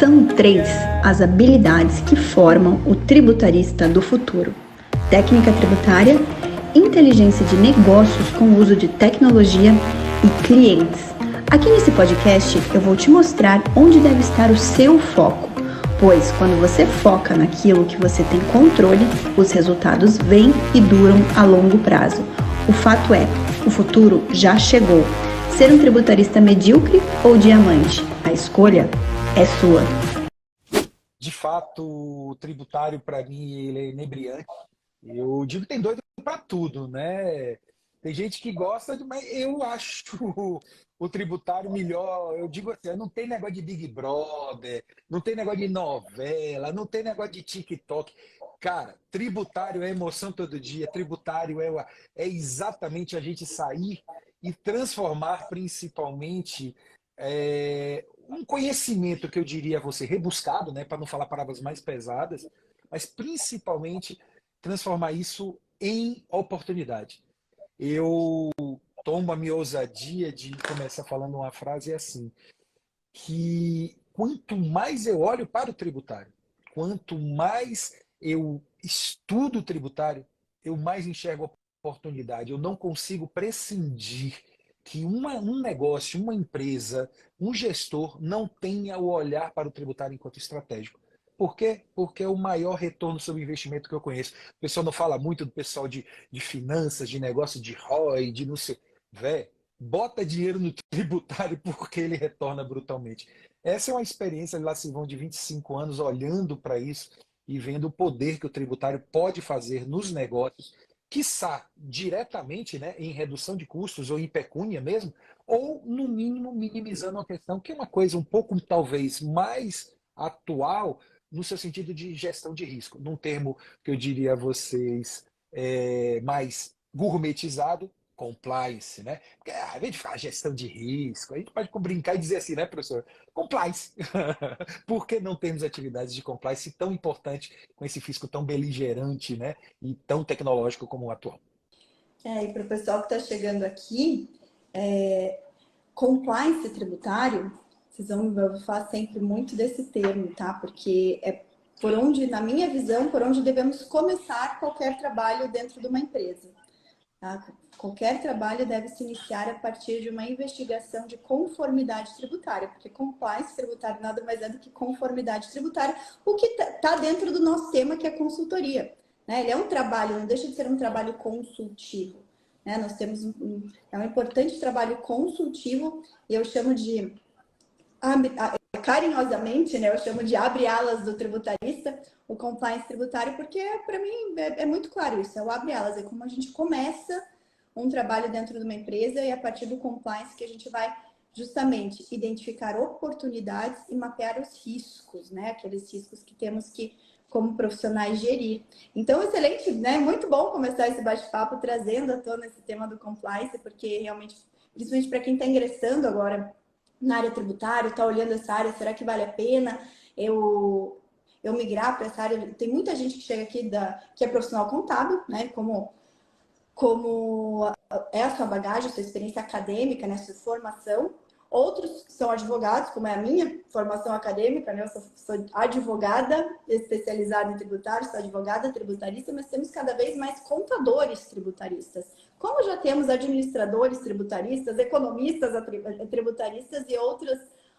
São três as habilidades que formam o tributarista do futuro: técnica tributária, inteligência de negócios com o uso de tecnologia e clientes. Aqui nesse podcast eu vou te mostrar onde deve estar o seu foco, pois quando você foca naquilo que você tem controle, os resultados vêm e duram a longo prazo. O fato é, o futuro já chegou. Ser um tributarista medíocre ou diamante? A escolha é sua. De fato, o tributário, para mim, ele é inebriante. Eu digo que tem doido para tudo, né? Tem gente que gosta, mas eu acho o tributário melhor. Eu digo assim, não tem negócio de Big Brother, não tem negócio de novela, não tem negócio de TikTok. Cara, tributário é emoção todo dia, tributário é exatamente a gente sair e transformar principalmente um conhecimento que eu diria a você rebuscado, né, para não falar palavras mais pesadas, mas principalmente transformar isso em oportunidade. Eu tomo a minha ousadia de começar falando uma frase assim, que quanto mais eu olho para o tributário, quanto mais eu estudo o tributário, eu mais enxergo oportunidade. Eu não consigo prescindir que um negócio, uma empresa, um gestor não tenha o olhar para o tributário enquanto estratégico. Por quê? Porque é o maior retorno sobre investimento que eu conheço. O pessoal não fala muito do pessoal de finanças, de negócio de ROI, de não sei. Véi, bota dinheiro no tributário porque ele retorna brutalmente. Essa é uma experiência, lá se vão de 25 anos olhando para isso e vendo o poder que o tributário pode fazer nos negócios, quiçá diretamente, né, em redução de custos ou em pecúnia mesmo, ou no mínimo minimizando a questão, que é uma coisa um pouco talvez mais atual no seu sentido de gestão de risco, num termo que eu diria a vocês mais gourmetizado, compliance, né? Porque, ao invés de falar gestão de risco, a gente pode brincar e dizer assim, né, professor? Compliance. Por que não temos atividades de compliance tão importante com esse fisco tão beligerante, né? E tão tecnológico como o atual? E para o pessoal que está chegando aqui, compliance tributário, vocês vão falar sempre muito desse termo, tá? Porque é por onde, na minha visão, por onde devemos começar qualquer trabalho dentro de uma empresa. Tá? Qualquer trabalho deve se iniciar a partir de uma investigação de conformidade tributária, porque compliance tributário nada mais é do que conformidade tributária, o que está dentro do nosso tema, que é consultoria. Né? Ele é um trabalho, não deixa de ser um trabalho consultivo. Né? Nós temos um importante trabalho consultivo, e eu chamo de, carinhosamente, né, eu chamo de abre alas do tributarista, o compliance tributário, porque para mim é muito claro isso, é o abre alas, é como a gente começa um trabalho dentro de uma empresa e a partir do compliance que a gente vai justamente identificar oportunidades e mapear os riscos, né, aqueles riscos que temos que, como profissionais, gerir. Então, excelente, né, muito bom começar esse bate-papo trazendo à tona esse tema do compliance, porque realmente, principalmente para quem está ingressando agora na área tributária, está olhando essa área, será que vale a pena eu migrar para essa área? Tem muita gente que chega aqui que é profissional contábil, né? Como é a sua bagagem, a sua experiência acadêmica, né? Sua formação. Outros que são advogados, como é a minha formação acadêmica, né? Eu sou advogada especializada em tributário, sou advogada tributarista, mas temos cada vez mais contadores tributaristas. Como já temos administradores tributaristas, economistas tributaristas e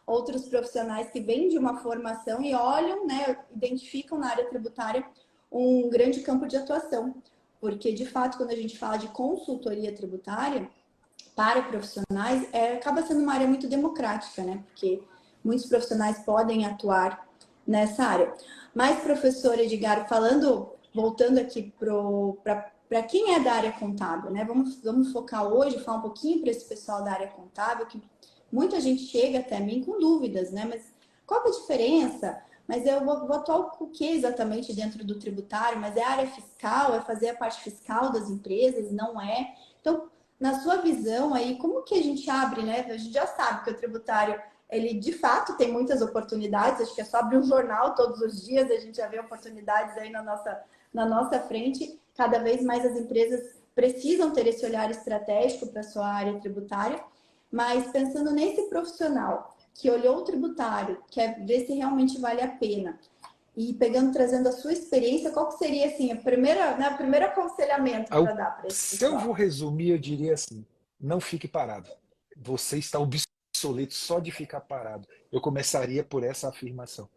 outros profissionais que vêm de uma formação e olham, né, identificam na área tributária um grande campo de atuação. Porque, de fato, quando a gente fala de consultoria tributária, para profissionais, acaba sendo uma área muito democrática, né? Porque muitos profissionais podem atuar nessa área. Mas, professor Edgar, voltando aqui para quem é da área contábil, né? Vamos focar hoje, falar um pouquinho para esse pessoal da área contábil, que muita gente chega até mim com dúvidas, né? Mas qual é a diferença? Mas eu vou atuar com o que exatamente dentro do tributário? Mas é a área fiscal? É fazer a parte fiscal das empresas? Não é? Então, na sua visão aí, como que a gente abre, né? A gente já sabe que o tributário, ele de fato tem muitas oportunidades, acho que é só abrir um jornal todos os dias, a gente já vê oportunidades aí na nossa frente. Cada vez mais as empresas precisam ter esse olhar estratégico para a sua área tributária, mas pensando nesse profissional, que olhou o tributário, quer ver se realmente vale a pena, e trazendo a sua experiência, qual que seria assim, o primeiro aconselhamento para dar para esse Se eu pessoal? vou resumir, eu diria assim: não fique parado. Você está obsoleto só de ficar parado. Eu começaria por essa afirmação.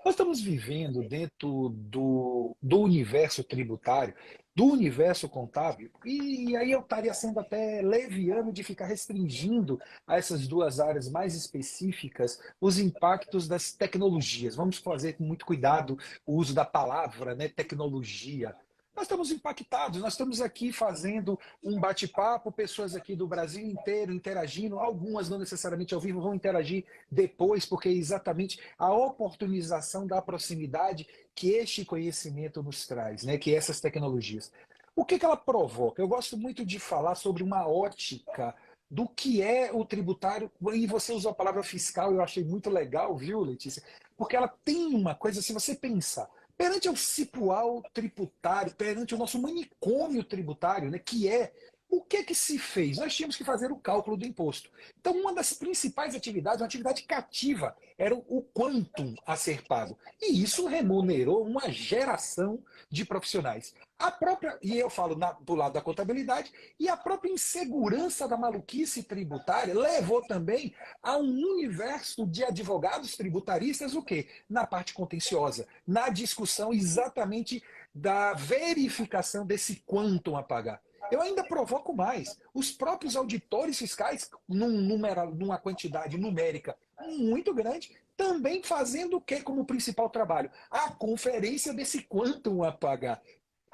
Nós estamos vivendo dentro do universo tributário, do universo contábil, e aí eu estaria sendo até leviano de ficar restringindo a essas duas áreas mais específicas os impactos das tecnologias. Vamos fazer com muito cuidado o uso da palavra, né, tecnologia. Nós estamos impactados, nós estamos aqui fazendo um bate-papo, pessoas aqui do Brasil inteiro interagindo, algumas não necessariamente ao vivo vão interagir depois, porque é exatamente a oportunização da proximidade que este conhecimento nos traz, né? Que essas tecnologias. O que ela provoca? Eu gosto muito de falar sobre uma ótica do que é o tributário, e você usou a palavra fiscal, eu achei muito legal, viu, Letícia? Porque ela tem uma coisa, se você pensar, perante o cipual tributário, perante o nosso manicômio tributário, né, que é o que se fez? Nós tínhamos que fazer o cálculo do imposto. Então, uma das principais atividades, uma atividade cativa, era o quantum a ser pago. E isso remunerou uma geração de profissionais. A própria, e eu falo do lado da contabilidade, e a própria insegurança da maluquice tributária levou também a um universo de advogados tributaristas, o quê? Na parte contenciosa, na discussão exatamente da verificação desse quantum a pagar. Eu ainda provoco mais. Os próprios auditores fiscais, numa quantidade numérica muito grande, também fazendo o que como principal trabalho? A conferência desse quantum a pagar.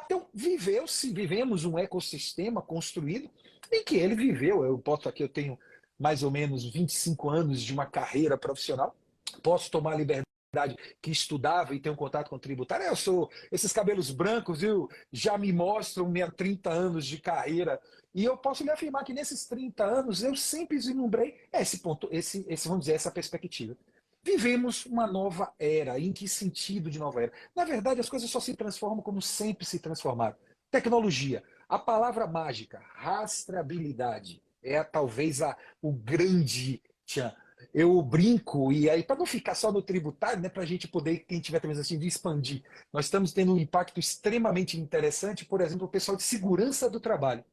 Então, vivemos um ecossistema construído em que ele viveu. Eu posso aqui, eu tenho mais ou menos 25 anos de uma carreira profissional, posso tomar liberdade que estudava e tem um contato com o tributário. Eu sou, esses cabelos brancos, viu, já me mostram meus 30 anos de carreira. E eu posso lhe afirmar que nesses 30 anos eu sempre vislumbrei esse ponto, vamos dizer, essa perspectiva. Vivemos uma nova era. Em que sentido de nova era? Na verdade, as coisas só se transformam como sempre se transformaram. Tecnologia. A palavra mágica, rastreabilidade, é talvez o grande tchan. Eu brinco, e aí, para não ficar só no tributário, né, para a gente poder, quem tiver também assim, de expandir, nós estamos tendo um impacto extremamente interessante, por exemplo, o pessoal de segurança do trabalho.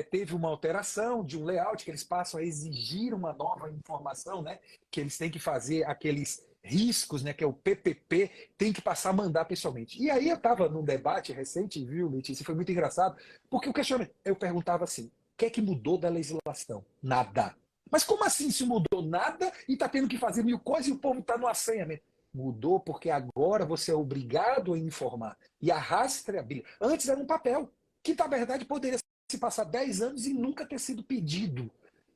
Teve uma alteração de um layout que eles passam a exigir uma nova informação, né, que eles têm que fazer aqueles riscos, né, que é o PPP, tem que passar a mandar pessoalmente. E aí eu estava num debate recente, viu, Letícia, foi muito engraçado, porque o questionamento, eu perguntava assim, o que é que mudou da legislação? Nada. Mas como assim se mudou nada e está tendo que fazer mil coisas e o povo está no assanhamento? Mudou porque agora você é obrigado a informar. E a rastreabilidade. Antes era um papel, que na verdade poderia se passar 10 anos e nunca ter sido pedido.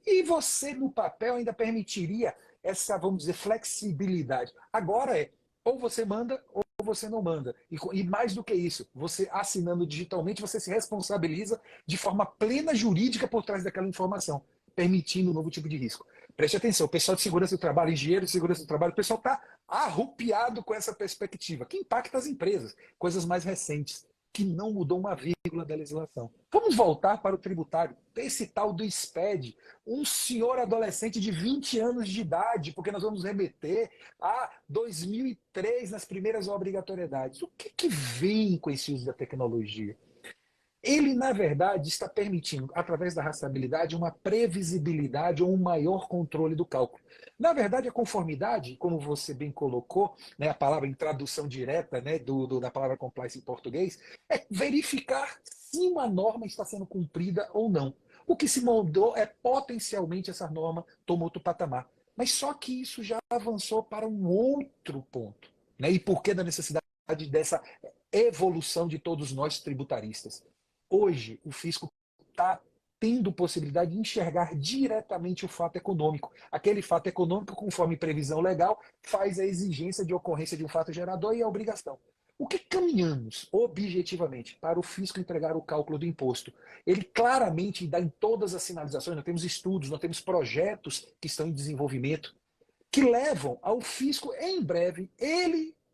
E você, no papel, ainda permitiria essa, vamos dizer, flexibilidade. Agora ou você manda ou você não manda. E mais do que isso, você assinando digitalmente, você se responsabiliza de forma plena jurídica por trás daquela informação, permitindo um novo tipo de risco. Preste atenção, o pessoal de segurança do trabalho, engenheiro de segurança do trabalho, o pessoal está arrupiado com essa perspectiva, que impacta as empresas, coisas mais recentes, que não mudou uma vírgula da legislação. Vamos voltar para o tributário. Esse tal do SPED, um senhor adolescente de 20 anos de idade, porque nós vamos remeter a 2003 nas primeiras obrigatoriedades. O que vem com esse uso da tecnologia? Ele, na verdade, está permitindo, através da rastreabilidade, uma previsibilidade ou um maior controle do cálculo. Na verdade, a conformidade, como você bem colocou, né, a palavra em tradução direta, né, da palavra compliance em português, é verificar se uma norma está sendo cumprida ou não. O que se mudou é potencialmente essa norma tomou outro patamar. Mas só que isso já avançou para um outro ponto. Né? E por que da necessidade dessa evolução de todos nós tributaristas? Hoje, o fisco está tendo possibilidade de enxergar diretamente o fato econômico. Aquele fato econômico, conforme previsão legal, faz a exigência de ocorrência de um fato gerador e a obrigação. O que caminhamos objetivamente para o fisco entregar o cálculo do imposto? Ele claramente dá em todas as sinalizações, nós temos estudos, nós temos projetos que estão em desenvolvimento, que levam ao fisco, em breve,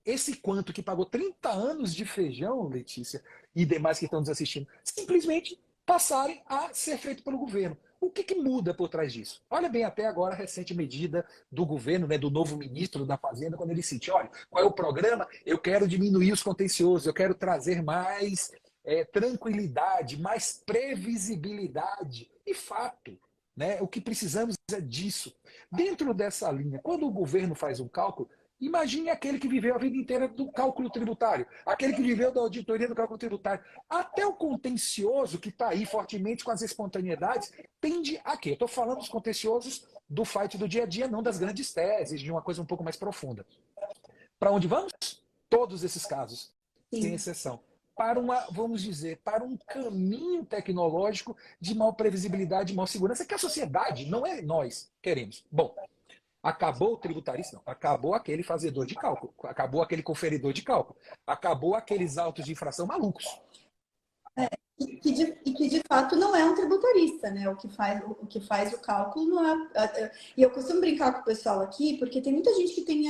esse quanto que pagou 30 anos de feijão, Letícia, e demais que estão nos assistindo, simplesmente passarem a ser feito pelo governo. O que muda por trás disso? Olha bem até agora a recente medida do governo, né, do novo ministro da Fazenda, quando ele cita, olha, qual é o programa? Eu quero diminuir os contenciosos, eu quero trazer mais tranquilidade, mais previsibilidade. E fato, né, o que precisamos é disso. Dentro dessa linha, quando o governo faz um cálculo, imagine aquele que viveu a vida inteira do cálculo tributário, aquele que viveu da auditoria do cálculo tributário. Até o contencioso, que está aí fortemente com as espontaneidades, tende a quê? Eu estou falando dos contenciosos do fight do dia a dia, não das grandes teses, de uma coisa um pouco mais profunda. Para onde vamos? Todos esses casos, sem exceção. Para vamos dizer, para um caminho tecnológico de maior previsibilidade, de maior segurança, que a sociedade, não é nós, queremos. Bom, acabou o tributarista? Não. Acabou aquele fazedor de cálculo. Acabou aquele conferidor de cálculo. Acabou aqueles autos de infração malucos. Que de fato não é um tributarista, né? O que faz o cálculo não é. E eu costumo brincar com o pessoal aqui, porque tem muita gente que tem.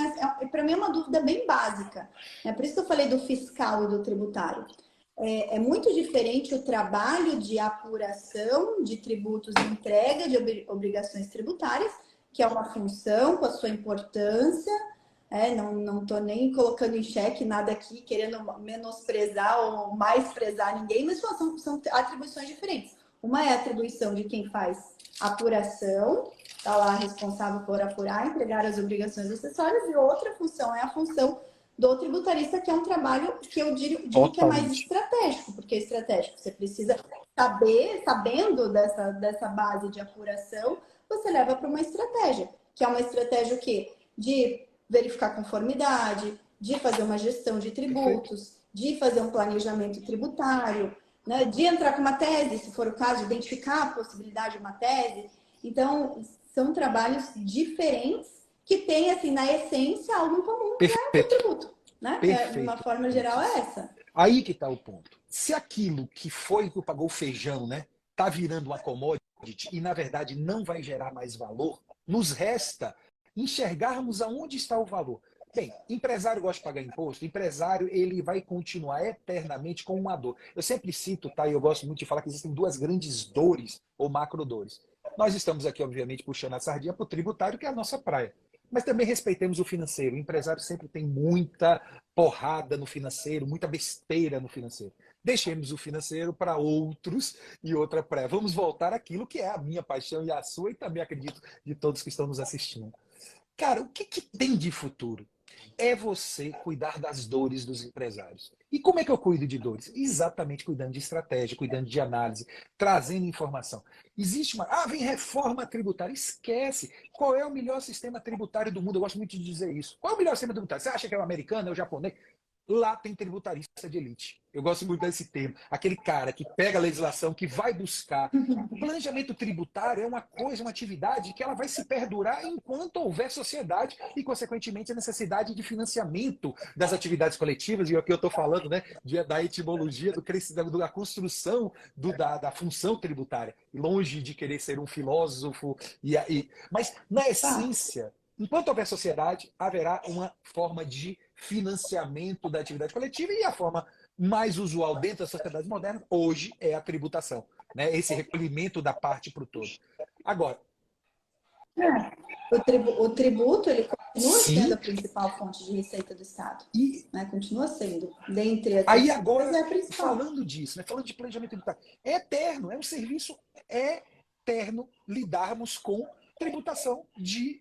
Para mim é uma dúvida bem básica. Né? Por isso que eu falei do fiscal e do tributário. É muito diferente o trabalho de apuração de tributos e entrega de obrigações tributárias, que é uma função com a sua importância. Não estou nem colocando em xeque nada aqui, querendo menosprezar ou mais prezar ninguém, mas são atribuições diferentes. Uma é a atribuição de quem faz apuração, está lá responsável por apurar, entregar as obrigações acessórias, e outra função é a função do tributarista, que é um trabalho que eu digo que é mais estratégico, porque é estratégico. Você precisa sabendo dessa base de apuração, você leva para uma estratégia, que é uma estratégia o quê? De verificar conformidade, de fazer uma gestão de tributos, de fazer um planejamento tributário, né? De entrar com uma tese, se for o caso, de identificar a possibilidade de uma tese. Então, são trabalhos diferentes que têm, assim, na essência, algo em comum, que é o tributo. Né? De uma forma geral, é essa. Aí que está o ponto. Se aquilo que foi que pagou o feijão, né, está virando uma commodity e, na verdade, não vai gerar mais valor, nos resta enxergarmos aonde está o valor. Bem, empresário gosta de pagar imposto, empresário ele vai continuar eternamente com uma dor. Eu sempre cito, tá? E eu gosto muito de falar que existem duas grandes dores ou macrodores. Nós estamos aqui, obviamente, puxando a sardinha para o tributário, que é a nossa praia. Mas também respeitemos o financeiro. O empresário sempre tem muita porrada no financeiro, muita besteira no financeiro. Deixemos o financeiro para outros e outra praia. Vamos voltar àquilo que é a minha paixão e a sua, e também acredito de todos que estão nos assistindo. Cara, o que tem de futuro? É você cuidar das dores dos empresários. E como é que eu cuido de dores? Exatamente cuidando de estratégia, cuidando de análise, trazendo informação. Existe uma... vem reforma tributária. Esquece. Qual é o melhor sistema tributário do mundo? Eu gosto muito de dizer isso. Qual é o melhor sistema tributário? Você acha que é o americano, é o japonês? Lá tem tributarista de elite. Eu gosto muito desse termo. Aquele cara que pega a legislação, que vai buscar. O planejamento tributário é uma coisa, uma atividade que ela vai se perdurar enquanto houver sociedade e, consequentemente, a necessidade de financiamento das atividades coletivas. E aqui eu estou falando, né, da etimologia, da construção da função tributária. Longe de querer ser um filósofo. Mas, na essência, enquanto houver sociedade, haverá uma forma de financiamento da atividade coletiva, e a forma mais usual dentro das sociedades modernas hoje é a tributação, né? Esse recolhimento da parte para o todo. Agora, o tributo ele continua sendo a principal fonte de receita do Estado, né? Continua sendo, dentre as aí agora, é a principal. falando disso, né? Falando de planejamento tributário, é eterno, é um serviço eterno lidarmos com tributação de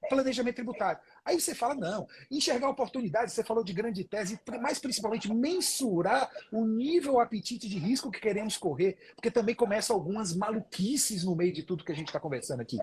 planejamento tributário. Aí você fala, não, enxergar oportunidades, você falou de grande tese, mas principalmente mensurar o nível apetite de risco que queremos correr, porque também começam algumas maluquices no meio de tudo que a gente está conversando aqui.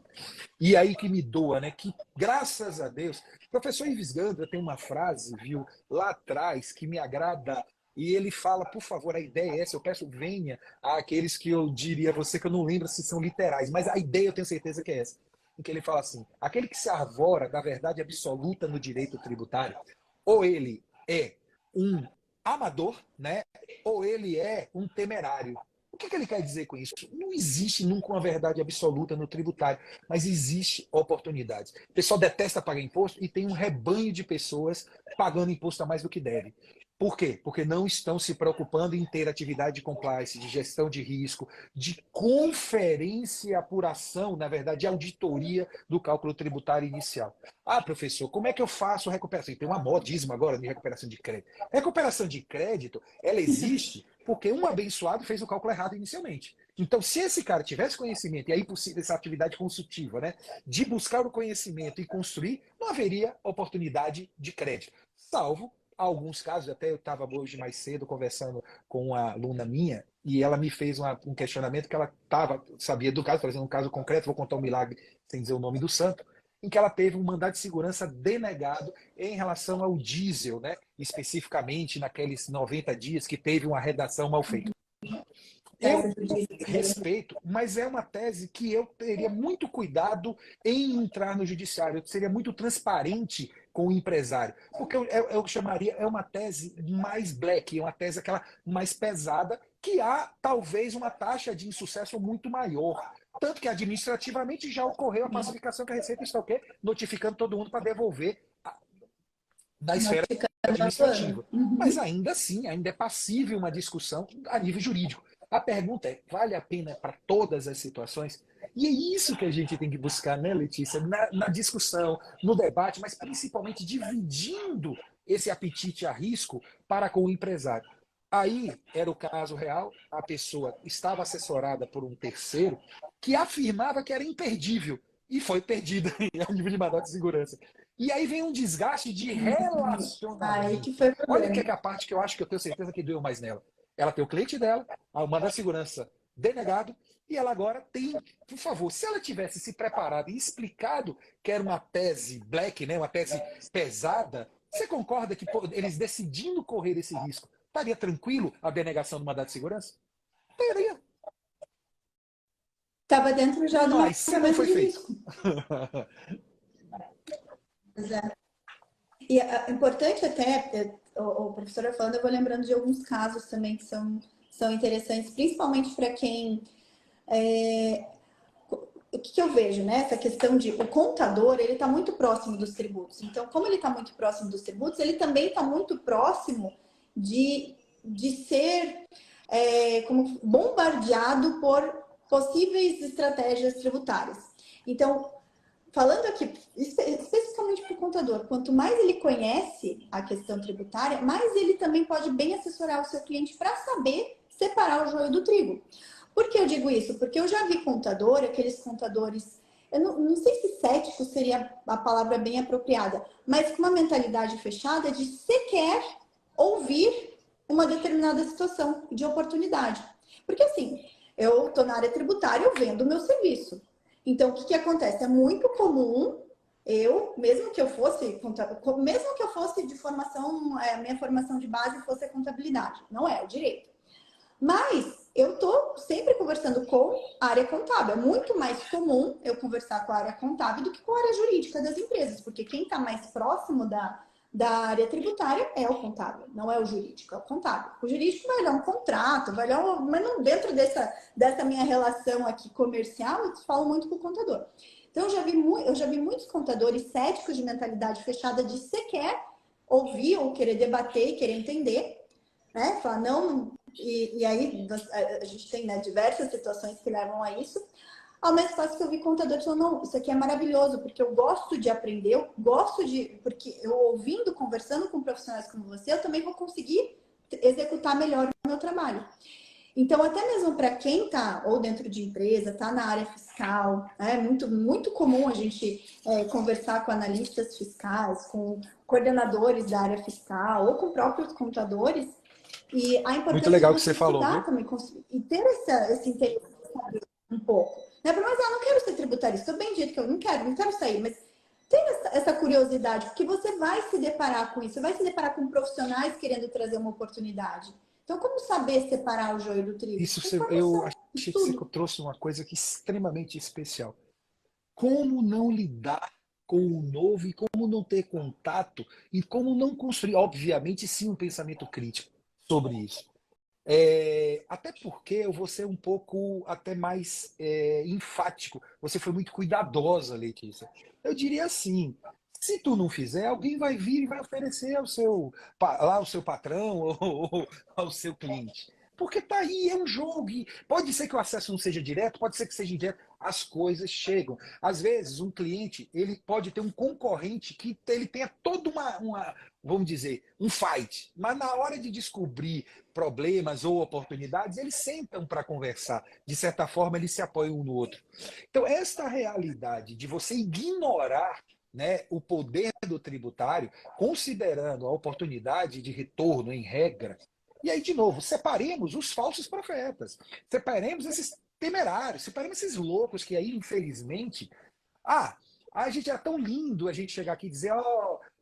E aí que me doa, né? Que, graças a Deus, o professor Ives Gandra tem uma frase, viu, lá atrás, que me agrada. E ele fala, por favor, a ideia é essa, eu peço venha àqueles que eu diria a você, que eu não lembro se são literais, mas a ideia eu tenho certeza que é essa. Em que ele fala assim, aquele que se arvora da verdade absoluta no direito tributário, ou ele é um amador, né, ou ele é um temerário. O que ele quer dizer com isso? Não existe nunca uma verdade absoluta no tributário, mas existe oportunidades. O pessoal detesta pagar imposto e tem um rebanho de pessoas pagando imposto a mais do que deve. Por quê? Porque não estão se preocupando em ter atividade de compliance, de gestão de risco, de conferência e apuração, na verdade, de auditoria do cálculo tributário inicial. Ah, professor, como é que eu faço recuperação? Tem uma modismo agora de recuperação de crédito. Recuperação de crédito, ela existe porque um abençoado fez o cálculo errado inicialmente. Então, se esse cara tivesse conhecimento, e aí possível essa atividade consultiva, né, de buscar o conhecimento e construir, não haveria oportunidade de crédito. Salvo alguns casos, até eu estava hoje mais cedo conversando com uma aluna minha, e ela me fez um questionamento que ela sabia do caso, trazendo um caso concreto, vou contar um milagre sem dizer o nome do santo, em que ela teve um mandado de segurança denegado em relação ao diesel, né? Especificamente naqueles 90 dias que teve uma redação mal feita. Eu respeito, mas é uma tese que eu teria muito cuidado em entrar no judiciário. Eu seria muito transparente com o empresário. Porque eu chamaria, é uma tese mais black, é uma tese aquela mais pesada, que há talvez uma taxa de insucesso muito maior. Tanto que administrativamente já ocorreu a pacificação que a Receita está o quê? Notificando todo mundo para devolver na esfera administrativa. Mas ainda assim, ainda é passível uma discussão a nível jurídico. A pergunta é, vale a pena para todas as situações? E é isso que a gente tem que buscar, né, Letícia? Na discussão, no debate, mas principalmente dividindo esse apetite a risco para com o empresário. Aí era o caso real, a pessoa estava assessorada por um terceiro que afirmava que era imperdível e foi perdida a nível de mandado de segurança. E aí vem um desgaste de Aí relacionamento. que foi o Olha que é problema. a parte que eu acho que eu tenho certeza que doeu mais nela. Ela tem o cliente dela, a mandado de segurança denegado, e ela agora tem, por favor, se ela tivesse se preparado e explicado que era uma tese black, né, uma tese pesada, você concorda que eles decidindo correr esse risco, estaria tranquilo a denegação do mandado de segurança? Teria. Estava dentro já do Mas se não mapeamento foi de feito. risco. Pois é. E é importante até, o professor falando, eu vou lembrando de alguns casos também que são interessantes, principalmente para quem... o que eu vejo, né? Essa questão de o contador, ele está muito próximo dos tributos. Então, como ele está muito próximo dos tributos, ele também está muito próximo de ser como bombardeado por possíveis estratégias tributárias. Então, falando aqui especificamente para o contador, quanto mais ele conhece a questão tributária, mais ele também pode bem assessorar o seu cliente para saber separar o joio do trigo. Por que eu digo isso? Porque eu já vi contador, aqueles contadores, eu não sei se cético seria a palavra bem apropriada, mas com uma mentalidade fechada de sequer ouvir uma determinada situação de oportunidade. Porque assim, eu estou na área tributária, eu vendo o meu serviço. Então, o que acontece? É muito comum mesmo que eu fosse de formação, a minha formação de base fosse a contabilidade, não é o direito. Mas eu estou sempre conversando com a área contábil. É muito mais comum eu conversar com a área contábil do que com a área jurídica das empresas, porque quem está mais próximo da área tributária é o contábil, não é o jurídico, é o contábil. O jurídico vai olhar um contrato, vai olhar mas não dentro dessa minha relação aqui comercial, eu falo muito com o contador. Então, eu já vi muitos contadores céticos de mentalidade fechada de sequer ouvir ou querer debater e querer entender, né? Falar, não... E aí a gente tem, né, diversas situações que levam a isso. Ao mesmo tempo que eu vi contadores falando, não, isso aqui é maravilhoso, porque eu gosto de aprender, porque eu ouvindo, conversando com profissionais como você, eu também vou conseguir executar melhor o meu trabalho. Então, até mesmo para quem está ou dentro de empresa, está na área fiscal, é muito comum a gente conversar com analistas fiscais, com coordenadores da área fiscal ou com próprios contadores. E a Muito importância legal de que você você falou, estudar viu? também e ter esse interesse de saber um pouco. Né? Mas eu não quero ser tributarista, estou bem do jeito que eu não quero sair, mas tem essa curiosidade, porque você vai se deparar com isso, você vai se deparar com profissionais querendo trazer uma oportunidade. Então, como saber separar o joio do trigo? Eu Informação, achei que você estudo. trouxe uma coisa que é extremamente especial. Como não lidar com o novo e como não ter contato e como não construir, obviamente, sim, um pensamento crítico sobre isso. Até porque eu vou ser um pouco até mais enfático. Você foi muito cuidadosa, Letícia. Eu diria assim, Se tu não fizer, alguém vai vir e vai oferecer ao seu patrão ou ao seu cliente. Porque tá aí, é um jogo. E pode ser que o acesso não seja direto, pode ser que seja indireto. As coisas chegam. Às vezes, um cliente ele pode ter um concorrente que ele tenha toda vamos dizer, um fight. Mas na hora de descobrir problemas ou oportunidades, eles sentam para conversar. De certa forma, eles se apoiam um no outro. Então, esta realidade de você ignorar, né, o poder do tributário, considerando a oportunidade de retorno em regra. E aí, de novo, separemos os falsos profetas, separemos esses temerários, separemos esses loucos que aí, infelizmente, a gente é tão lindo a gente chegar aqui e dizer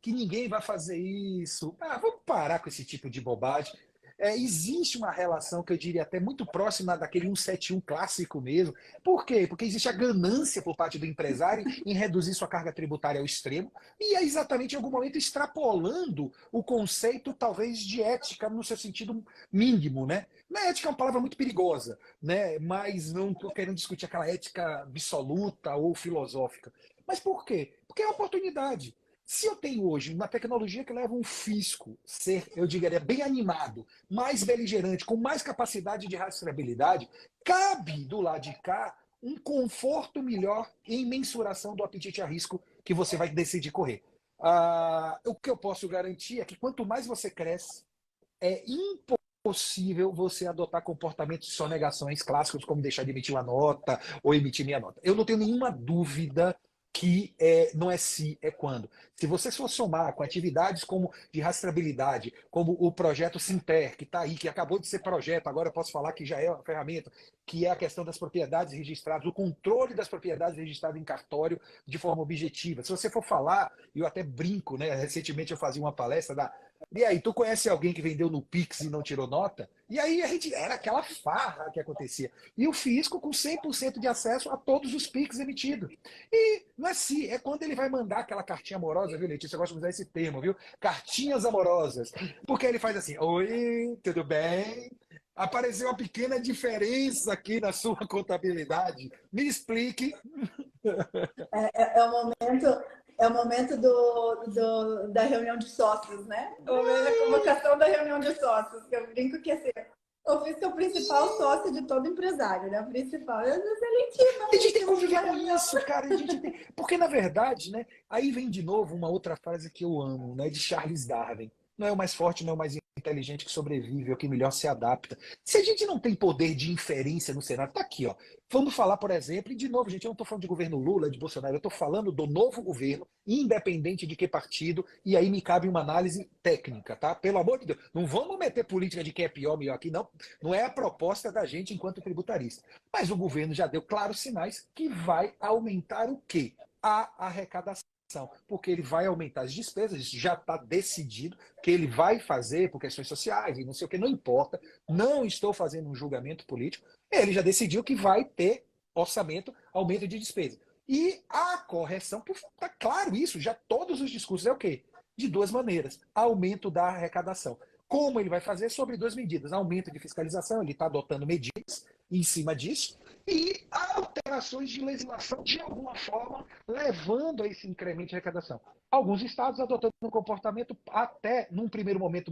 que ninguém vai fazer isso. Vamos parar com esse tipo de bobagem. Existe uma relação que eu diria até muito próxima daquele 171 clássico mesmo. Por quê? Porque existe a ganância por parte do empresário em reduzir sua carga tributária ao extremo e é exatamente em algum momento extrapolando o conceito talvez de ética no seu sentido mínimo, né? Na ética é uma palavra muito perigosa, né? Mas não estou querendo discutir aquela ética absoluta ou filosófica. Mas por quê? Porque é uma oportunidade. Se eu tenho hoje uma tecnologia que leva um fisco ser, eu diria, bem animado, mais beligerante, com mais capacidade de rastreabilidade, cabe do lado de cá um conforto melhor em mensuração do apetite a risco que você vai decidir correr. O que eu posso garantir é que quanto mais você cresce, é impossível você adotar comportamentos de sonegações clássicos, como deixar de emitir uma nota ou emitir minha nota. Eu não tenho nenhuma dúvida que não é se, é quando. Se você for somar com atividades como de rastreabilidade, como o projeto Sinter, que está aí, que acabou de ser projeto, agora eu posso falar que já é uma ferramenta, que é a questão das propriedades registradas, o controle das propriedades registradas em cartório de forma objetiva. Se você for falar, eu até brinco, né? Recentemente eu fazia uma palestra e aí, tu conhece alguém que vendeu no Pix e não tirou nota? E aí era aquela farra que acontecia. E o fisco com 100% de acesso a todos os Pix emitidos. E não é se, é quando ele vai mandar aquela cartinha amorosa, viu, Letícia? Eu gosto de usar esse termo, viu? Cartinhas amorosas. Porque ele faz assim: oi, tudo bem? Apareceu uma pequena diferença aqui na sua contabilidade. Me explique. É o momento da reunião de sócios, né? O momento da convocação da reunião de sócios, que eu brinco que assim, o fisco é o principal sócio de todo empresário, né? O principal. Eu não sei nem A gente tem que conviver com isso, cara. Porque, na verdade, né? Aí vem de novo uma outra frase que eu amo, né? De Charles Darwin. Não é o mais forte, não é o mais inteligente que sobrevive, é o que melhor se adapta. Se a gente não tem poder de inferência no cenário, tá aqui, ó. Vamos falar, por exemplo, e de novo, gente, eu não estou falando de governo Lula, de Bolsonaro, eu estou falando do novo governo, independente de que partido, e aí me cabe uma análise técnica, tá? Pelo amor de Deus, não vamos meter política de quem é pior, melhor aqui, não. Não é a proposta da gente enquanto tributarista. Mas o governo já deu claros sinais que vai aumentar o quê? A arrecadação. Porque ele vai aumentar as despesas, isso já está decidido que ele vai fazer por questões sociais e não sei o que, não importa, não estou fazendo um julgamento político, ele já decidiu que vai ter orçamento, aumento de despesa. E a correção, está claro isso, já todos os discursos é o quê? De duas maneiras, aumento da arrecadação. Como ele vai fazer? Sobre duas medidas, aumento de fiscalização, ele está adotando medidas em cima disso, e alterações de legislação, de alguma forma, levando a esse incremento de arrecadação. Alguns estados adotando um comportamento até, num primeiro momento,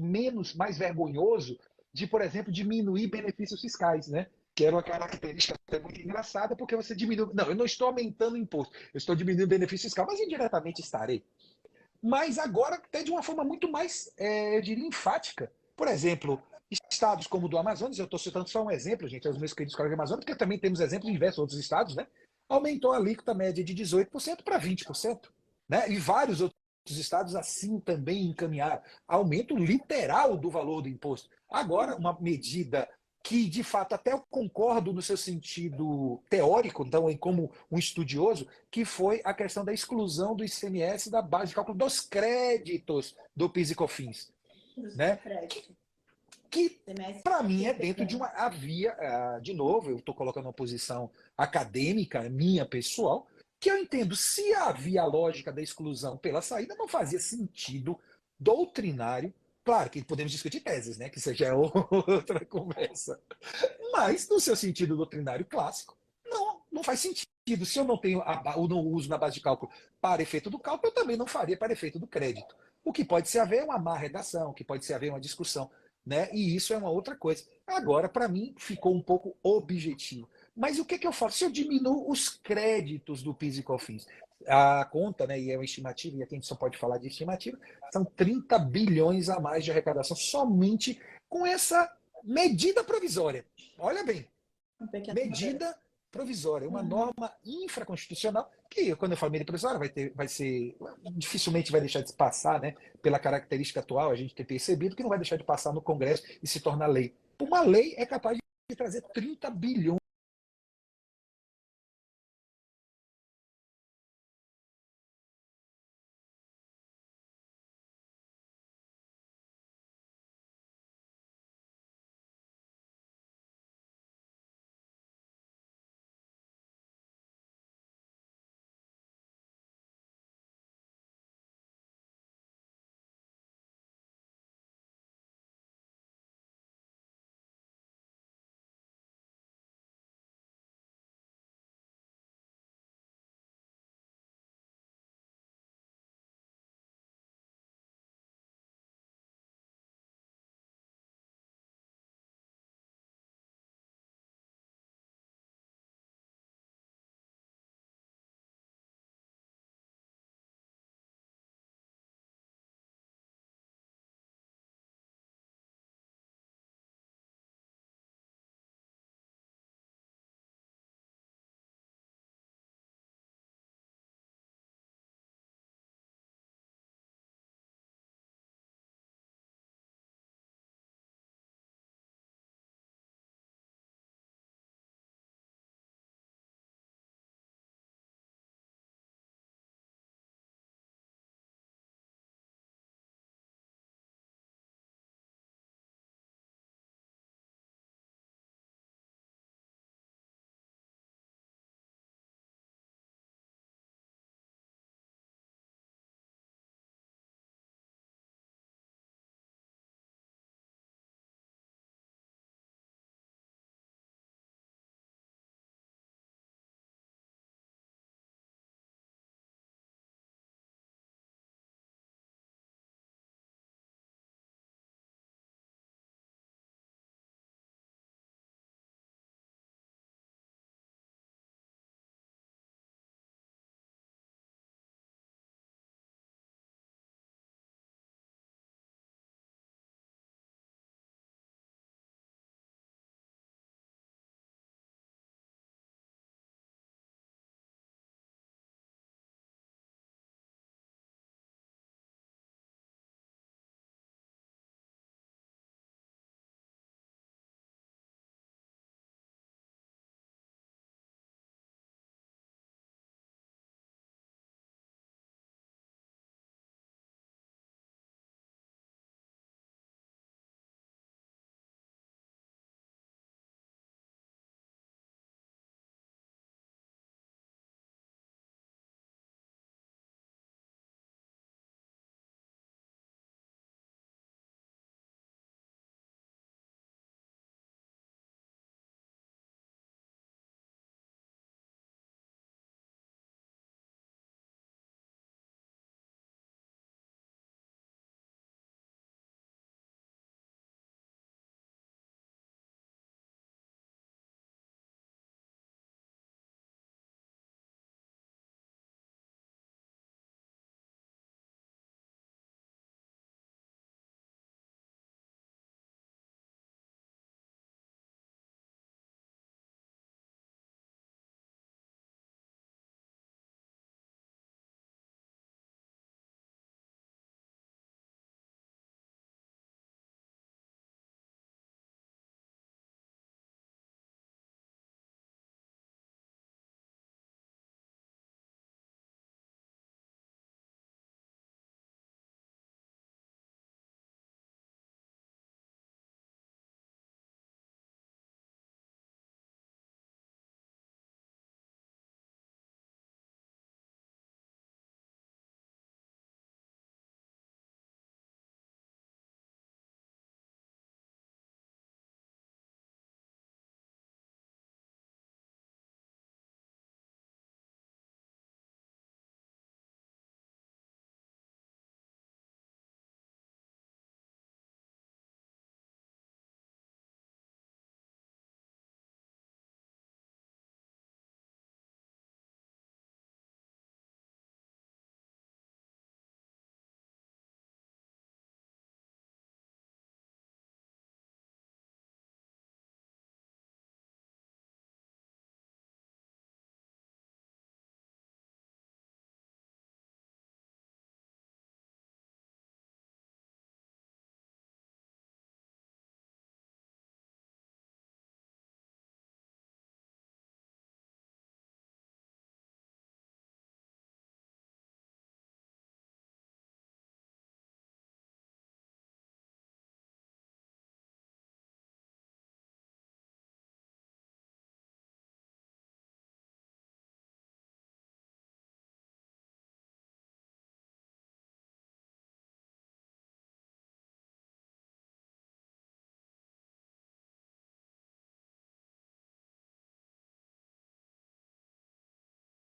mais vergonhoso, de, por exemplo, diminuir benefícios fiscais, né? Que era uma característica até muito engraçada, porque você diminui. Não, eu não estou aumentando o imposto, eu estou diminuindo o benefício fiscal, mas indiretamente estarei. Mas agora até de uma forma muito mais, eu diria, enfática. Por exemplo, estados como o do Amazonas, eu estou citando só um exemplo, gente, os meus queridos colegas do Amazonas, porque também temos exemplos de diversos outros estados, né? Aumentou a alíquota média de 18% para 20%. Né? E vários outros estados assim também encaminharam. Aumento literal do valor do imposto. Agora, uma medida que, de fato, até eu concordo no seu sentido teórico, então, como um estudioso, que foi a questão da exclusão do ICMS da base de cálculo dos créditos do PIS e COFINS. Né? Que, para mim, é dentro de uma via, de novo, eu estou colocando uma posição acadêmica, minha pessoal, que eu entendo, se havia a lógica da exclusão pela saída, não fazia sentido doutrinário. Claro que podemos discutir teses, né? Que isso já é outra conversa. Mas, no seu sentido doutrinário clássico, não faz sentido. Se eu não tenho ou não uso na base de cálculo para efeito do cálculo, eu também não faria para efeito do crédito. O que pode se haver é uma má redação, o que pode se haver uma discussão, né? E isso é uma outra coisa. Agora, para mim, ficou um pouco objetivo. Mas o que, que eu faço? Se eu diminuo os créditos do PIS e COFINS, a conta, né, e é uma estimativa, e aqui a gente só pode falar de estimativa, são 30 bilhões a mais de arrecadação somente com essa medida provisória. Olha bem, Um pequeno medida provisória, uma Uhum. norma infraconstitucional que, quando eu falo medida provisória, vai ser, dificilmente vai deixar de passar, né? Pela característica atual, a gente tem percebido que não vai deixar de passar no Congresso e se tornar lei. Uma lei é capaz de trazer 30 bilhões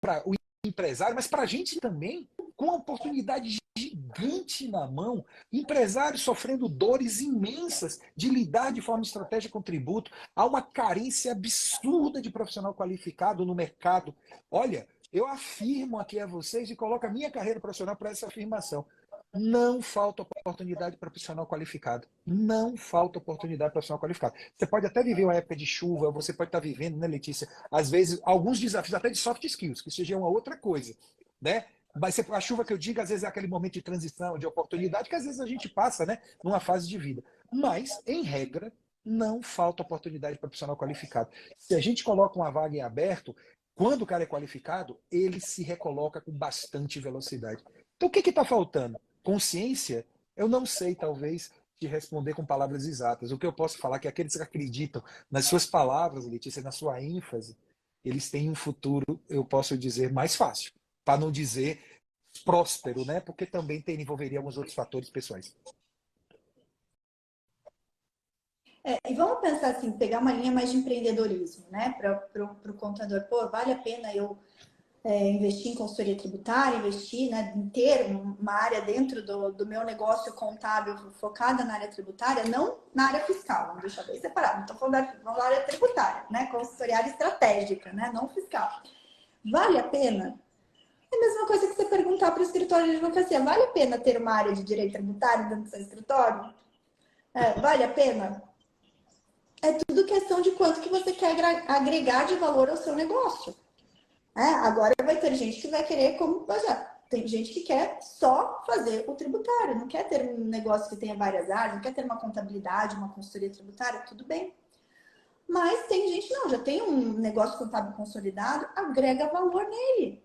para o empresário, mas para a gente também, com uma oportunidade gigante na mão, empresários sofrendo dores imensas de lidar de forma estratégica com tributo. Há uma carência absurda de profissional qualificado no mercado. Olha, eu afirmo aqui a vocês e coloco a minha carreira profissional para essa afirmação. Não falta oportunidade para profissional qualificado. Não falta oportunidade para profissional qualificado. Você pode até viver uma época de chuva, você pode estar vivendo, né, Letícia? Às vezes, alguns desafios até de soft skills, que seja uma outra coisa, né? Mas a chuva que eu digo, às vezes é aquele momento de transição, de oportunidade, que às vezes a gente passa, né, numa fase de vida. Mas, em regra, não falta oportunidade para profissional qualificado. Se a gente coloca uma vaga em aberto, quando o cara é qualificado, ele se recoloca com bastante velocidade. Então, o que está faltando? Consciência? Eu não sei, talvez, te responder com palavras exatas. O que eu posso falar é que aqueles que acreditam nas suas palavras, Letícia, na sua ênfase, eles têm um futuro, eu posso dizer, mais fácil. Para não dizer próspero, né? Porque também envolveria alguns outros fatores pessoais. E vamos pensar assim, pegar uma linha mais de empreendedorismo, né? Para o contador, pô, vale a pena eu investir em consultoria tributária, investir, né, em ter uma área dentro do meu negócio contábil focada na área tributária, não na área fiscal, vamos deixar bem separado, não estou falando da área tributária, né, consultoria estratégica, né, não fiscal. Vale a pena? É a mesma coisa que você perguntar para o escritório de advocacia, vale a pena ter uma área de direito tributário dentro do seu escritório? Vale a pena? É tudo questão de quanto que você quer agregar de valor ao seu negócio. Agora vai ter gente que vai querer, como, por exemplo, tem gente que quer só fazer o tributário, não quer ter um negócio que tenha várias áreas, não quer ter uma contabilidade, uma consultoria tributária, tudo bem. Mas tem gente, não, já tem um negócio contábil consolidado, agrega valor nele.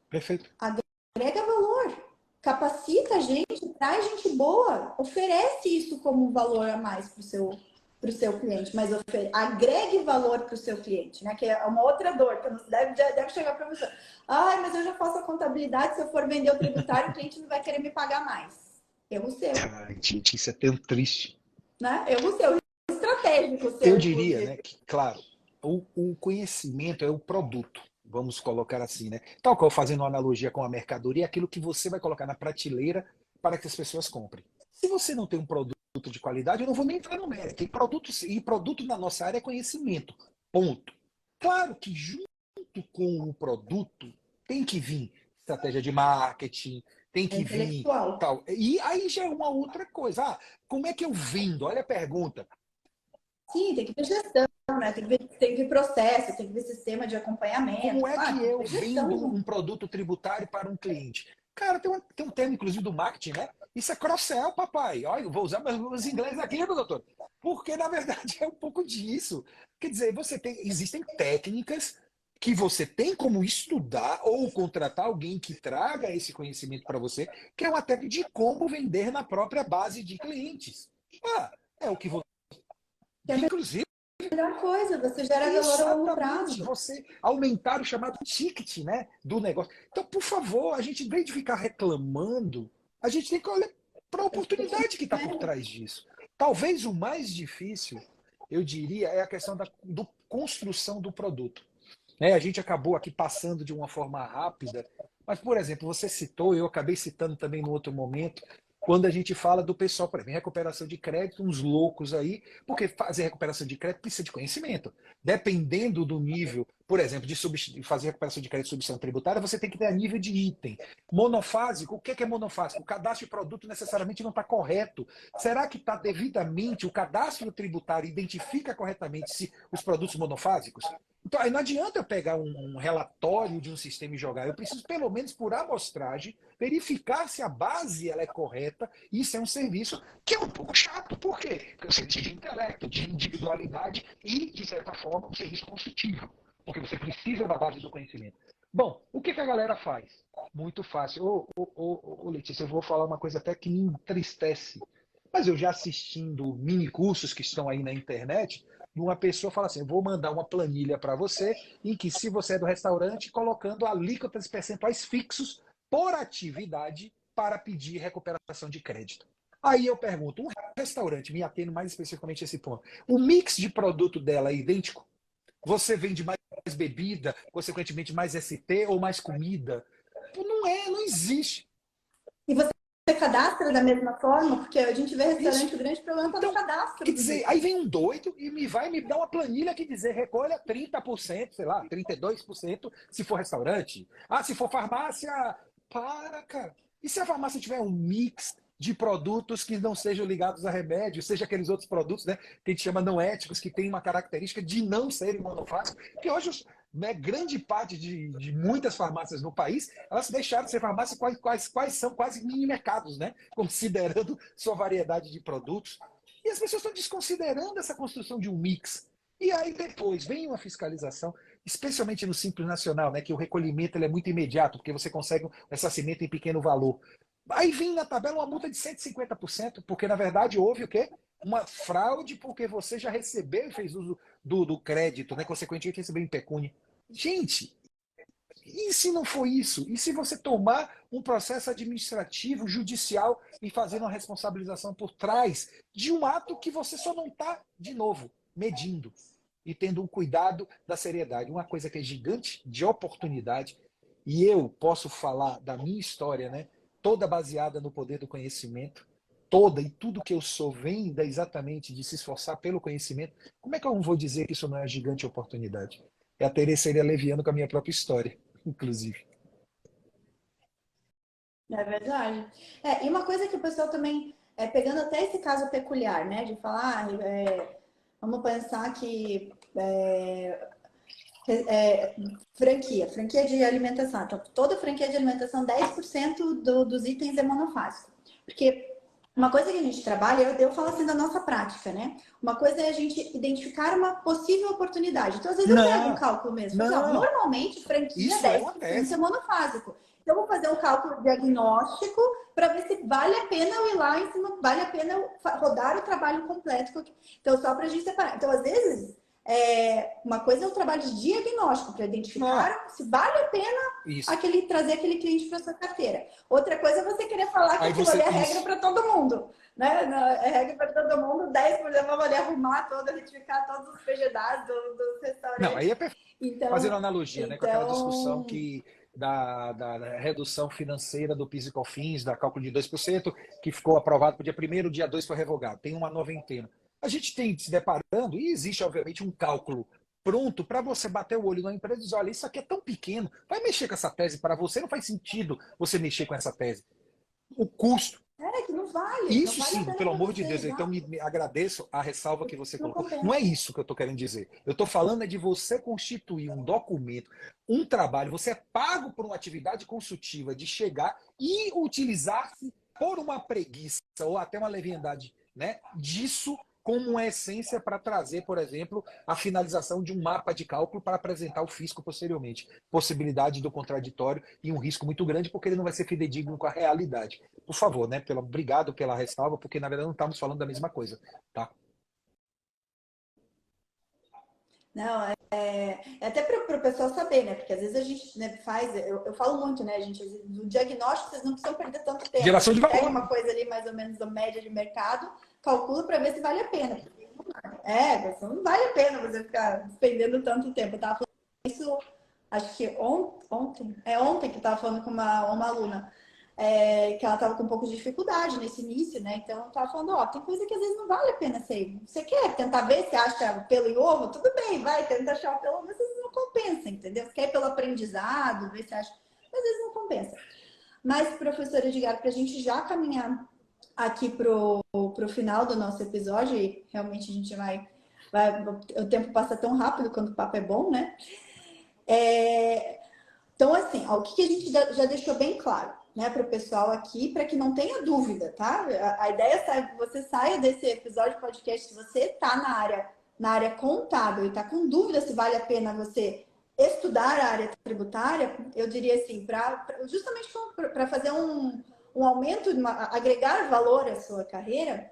Perfeito. Agrega valor, capacita a gente, traz gente boa, oferece isso como um valor a mais para o seu cliente, mas agregue valor para o seu cliente, né? Que é uma outra dor, que deve chegar para você. Ai, mas eu já faço a contabilidade, se eu for vender o tributário, o cliente não vai querer me pagar mais. Erro seu. Ai, gente, isso é tão triste. Né? Erro seu, estratégico seu. Eu diria, né, que, claro, o conhecimento é o produto, vamos colocar assim, né? Tal qual fazendo uma analogia com a mercadoria, é aquilo que você vai colocar na prateleira para que as pessoas comprem. Se você não tem um produto de qualidade, eu não vou nem entrar no mérito. E produto na nossa área é conhecimento. Ponto. Claro que junto com o produto tem que vir estratégia de marketing, tem que vir tal. E aí já é uma outra coisa. Como é que eu vendo? Olha a pergunta. Sim, tem que ver gestão, né? Tem que ver processo, tem que ver sistema de acompanhamento. Como é que eu vendo um produto tributário para um cliente? Cara, tem um termo, inclusive, do marketing, né? Isso é cross-sell, papai. Olha, eu vou usar meus ingleses aqui, meu doutor. Porque, na verdade, é um pouco disso. Quer dizer, existem técnicas que você tem como estudar ou contratar alguém que traga esse conhecimento para você, que é uma técnica de como vender na própria base de clientes. É o que você... Inclusive, melhor coisa, você gera valor a longo prazo. Você aumentar o chamado ticket, né, do negócio. Então, por favor, a gente, em vez de ficar reclamando, a gente tem que olhar para a oportunidade que está por trás disso. Talvez o mais difícil, eu diria, é a questão da construção do produto. A gente acabou aqui passando de uma forma rápida, mas, por exemplo, você citou, eu acabei citando também no outro momento, quando a gente fala do pessoal, por exemplo, recuperação de crédito, uns loucos aí, porque fazer recuperação de crédito precisa de conhecimento. Dependendo do nível, por exemplo, de fazer recuperação de crédito de substituição tributária, você tem que ter a nível de item. Monofásico, o que é monofásico? O cadastro de produto necessariamente não está correto. Será que está devidamente, o cadastro tributário identifica corretamente os produtos monofásicos? Então, aí não adianta eu pegar um relatório de um sistema e jogar. Eu preciso, pelo menos por amostragem, verificar se a base ela é correta. Isso é um serviço que é um pouco chato. Por quê? Porque é um serviço de intelecto, de individualidade e, de certa forma, um serviço consultivo. Porque você precisa da base do conhecimento. Bom, o que a galera faz? Muito fácil. Letícia, eu vou falar uma coisa até que me entristece. Mas eu já assistindo mini cursos que estão aí na internet, uma pessoa fala assim, eu vou mandar uma planilha para você, em que se você é do restaurante, colocando alíquotas percentuais fixos por atividade para pedir recuperação de crédito. Aí eu pergunto, um restaurante, me atendo mais especificamente a esse ponto, o mix de produto dela é idêntico? Você vende mais bebida, consequentemente mais ST ou mais comida. Não é, não existe. E você cadastra da mesma forma? Porque a gente vê restaurante, Isso. o grande problema está no Então, cadastro quer dos dizer, aí itens. vem um doido e me dá uma planilha que dizer recolha 30%, sei lá, 32% se for restaurante. Ah, se for farmácia, para, cara. E se a farmácia tiver um mix de produtos que não sejam ligados a remédio, seja aqueles outros produtos, né, que a gente chama não éticos, que tem uma característica de não serem monofácicos, que hoje, né, grande parte de muitas farmácias no país, elas deixaram de ser farmácias, quais são quase mini mercados, né, considerando sua variedade de produtos. E as pessoas estão desconsiderando essa construção de um mix. E aí depois vem uma fiscalização, especialmente no Simples Nacional, né, que o recolhimento ele é muito imediato, porque você consegue um ressarcimento em pequeno valor. Aí vem na tabela uma multa de 150%, porque na verdade houve o quê? Uma fraude, porque você já recebeu e fez uso do crédito, né? Consequentemente recebeu em pecúnia. Gente, e se não for isso? E se você tomar um processo administrativo, judicial e fazer uma responsabilização por trás de um ato que você só não está, de novo, medindo e tendo um cuidado da seriedade? Uma coisa que é gigante de oportunidade, e eu posso falar da minha história, né? Toda baseada no poder do conhecimento, toda e tudo que eu sou vem exatamente de se esforçar pelo conhecimento. Como é que eu não vou dizer que isso não é gigante oportunidade? É a Teresa seria leviano com a minha própria história, inclusive. É verdade. E uma coisa que o pessoal também, pegando até esse caso peculiar, né, de falar, vamos pensar que franquia de alimentação. Então, toda franquia de alimentação, 10% dos itens é monofásico. Porque uma coisa que a gente trabalha, eu falo assim da nossa prática, né? Uma coisa é a gente identificar uma possível oportunidade. Então, às vezes eu pego um Não, cálculo mesmo. Assim, ó, não. normalmente, franquia Isso é uma 10% é tese. monofásico. Então, eu vou fazer um cálculo diagnóstico para ver se vale a pena eu ir lá em cima, vale a pena eu rodar o trabalho completo. Então, só para a gente separar. Então, às vezes, uma coisa é o trabalho de diagnóstico para Não. identificar se vale a pena Isso. trazer aquele cliente para sua carteira. Outra coisa é você querer falar que Aí aquilo ali você. é regra Isso. para todo mundo. Né? É regra para todo mundo, 10% vamos ali arrumar todo, retificar todos os PGDAs dos Não, aí restaurantes. é perfeito. Fazendo Então, analogia, né, com aquela discussão então que da redução financeira do PIS e COFINS, da cálculo de 2%, que ficou aprovado para o dia 1º, o dia 2 foi revogado. Tem uma noventena. A gente tem se deparando, e existe, obviamente, um cálculo pronto para você bater o olho na empresa e dizer, olha, isso aqui é tão pequeno, vai mexer com essa tese para você, não faz sentido você mexer com essa tese. O custo. que não Isso vale a sim, pena pelo para amor você, de Deus, então exato. me agradeço a ressalva que você Não colocou. Não compensa. é isso que eu estou querendo dizer. Eu estou falando é de você constituir um documento, um trabalho, você é pago por uma atividade consultiva de chegar e utilizar-se por uma preguiça ou até uma leviandade, né, disso como uma essência para trazer, por exemplo, a finalização de um mapa de cálculo para apresentar ao fisco posteriormente. Possibilidade do contraditório e um risco muito grande, porque ele não vai ser fidedigno com a realidade. Por favor, né? Obrigado pela ressalva, porque na verdade não estamos falando da mesma coisa, tá? Não, até para o pessoal saber, né? Porque às vezes a gente, né, faz, eu falo muito, né, gente? No diagnóstico vocês não precisam perder tanto tempo. Geração de Pega valor, uma né? coisa ali mais ou menos da média de mercado, calcula para ver se vale a pena. Não vale a pena você ficar despendendo tanto tempo. Eu tava falando isso, acho que ontem que eu tava falando com uma aluna. Que ela estava com um pouco de dificuldade nesse início, né? Então, eu estava falando, tem coisa que às vezes não vale a pena ser. Você quer tentar ver se acha pelo em ovo? Tudo bem, vai, tenta achar o pelo, mas às vezes não compensa, entendeu? Você quer ir pelo aprendizado, ver se acha, mas às vezes não compensa. Mas, professor Edgar, para a gente já caminhar aqui pro final do nosso episódio, e realmente a gente vai, o tempo passa tão rápido quando o papo é bom, né? Então, assim, o que a gente já deixou bem claro, né, para o pessoal aqui, para que não tenha dúvida, tá? A ideia é que você saia desse episódio de podcast, se você está na área contábil e está com dúvida se vale a pena você estudar a área tributária, eu diria assim, justamente para fazer um aumento, agregar valor à sua carreira,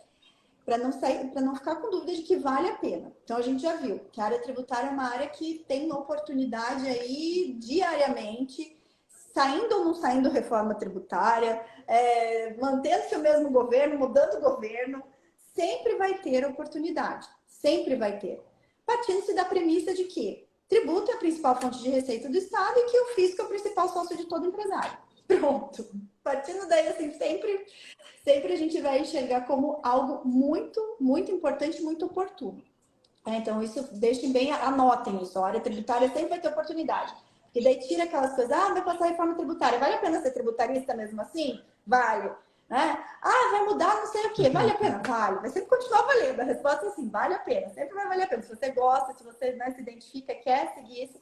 para não ficar com dúvida de que vale a pena. Então a gente já viu que a área tributária é uma área que tem oportunidade aí diariamente, saindo ou não saindo reforma tributária, mantendo-se o mesmo governo, mudando o governo, sempre vai ter oportunidade, sempre vai ter. Partindo-se da premissa de que tributo é a principal fonte de receita do Estado e que o fisco é o principal sócio de todo empresário. Pronto. Partindo daí, assim, sempre a gente vai enxergar como algo muito, muito importante, muito oportuno. Então, isso deixem bem, anotem isso. A área tributária sempre vai ter oportunidade. Porque daí tira aquelas coisas, vai passar a reforma tributária. Vale a pena ser tributarista mesmo assim? Vale. Né? Vai mudar não sei o quê. Vale a pena? Vale. Vai sempre continuar valendo. A resposta é sim, vale a pena. Sempre vai valer a pena. Se você gosta, se você, né, se identifica, quer seguir isso,